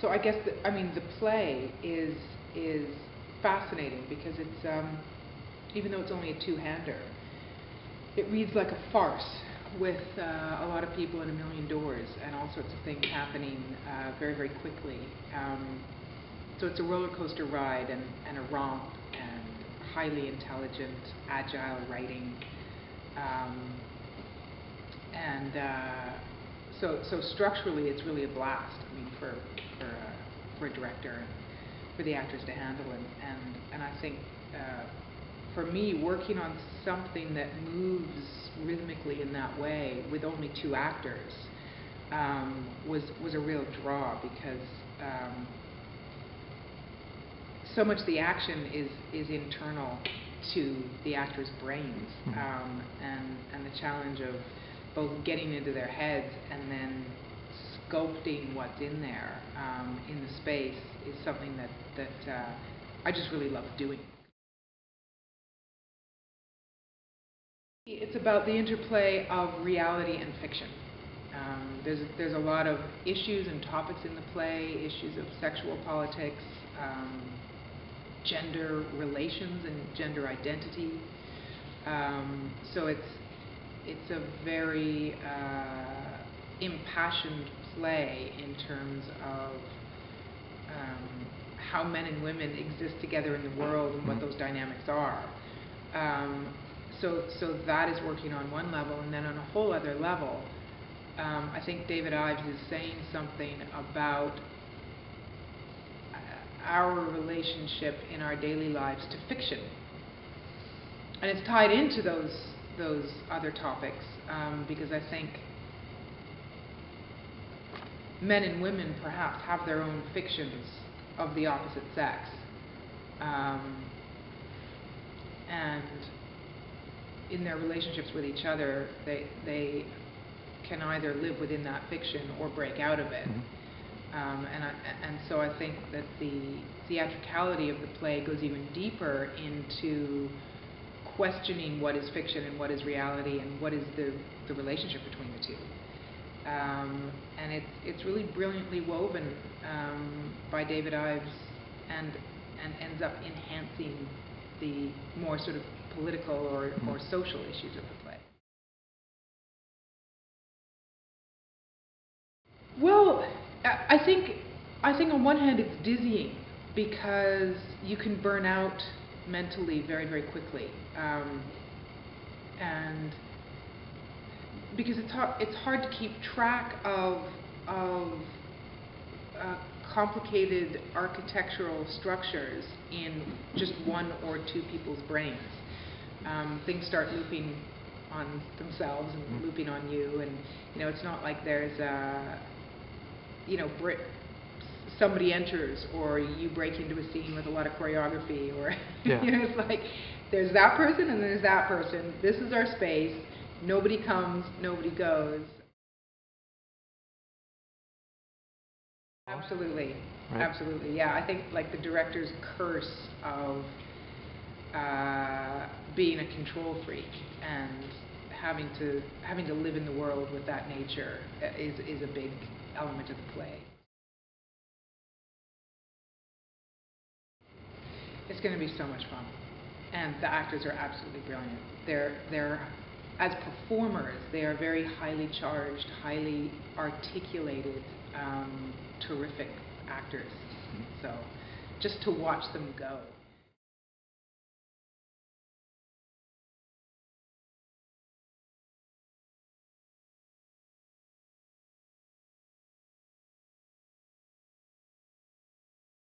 So I guess I mean the play is fascinating because it's even though it's only a two-hander, it reads like a farce with a lot of people and a million doors and all sorts of things happening very, very quickly. So it's a roller coaster ride and a romp and highly intelligent, agile writing. So structurally, it's really a blast. I mean, for a director and for the actors to handle, and I think for me, working on something that moves rhythmically in that way with only two actors was a real draw because so much of the action is internal to the actors' brains, and the challenge of both getting into their heads and then sculpting what's in there in the space is something that I just really love doing. It's about the interplay of reality and fiction. There's a lot of issues and topics in the play, issues of sexual politics, gender relations and gender identity. So it's a very impassioned play in terms of how men and women exist together in the world and what those dynamics are. So that is working on one level, and then on a whole other level, I think David Ives is saying something about our relationship in our daily lives to fiction, and it's tied into those other topics because I think men and women perhaps have their own fictions of the opposite sex, and in their relationships with each other, they can either live within that fiction or break out of it. And so I think that the theatricality of the play goes even deeper into questioning what is fiction and what is reality and what is the relationship between the two. And it's really brilliantly woven by David Ives and ends up enhancing the more sort of political or social issues of the play. Well, I think on one hand it's dizzying because you can burn out mentally very, very quickly, and because it's hard to keep track of complicated architectural structures in just one or two people's brains. Things start looping on themselves and looping on you, and it's not like there's somebody enters or you break into a scene with a lot of choreography, or it's like there's that person and there's that person. This is our space. Nobody comes, nobody goes. Absolutely, right. Absolutely, yeah. I think like the director's curse of being a control freak and having to live in the world with that nature is a big element of the play. It's going to be so much fun, and the actors are absolutely brilliant. They're as performers, they are very highly charged, highly articulated, terrific actors. So just to watch them go.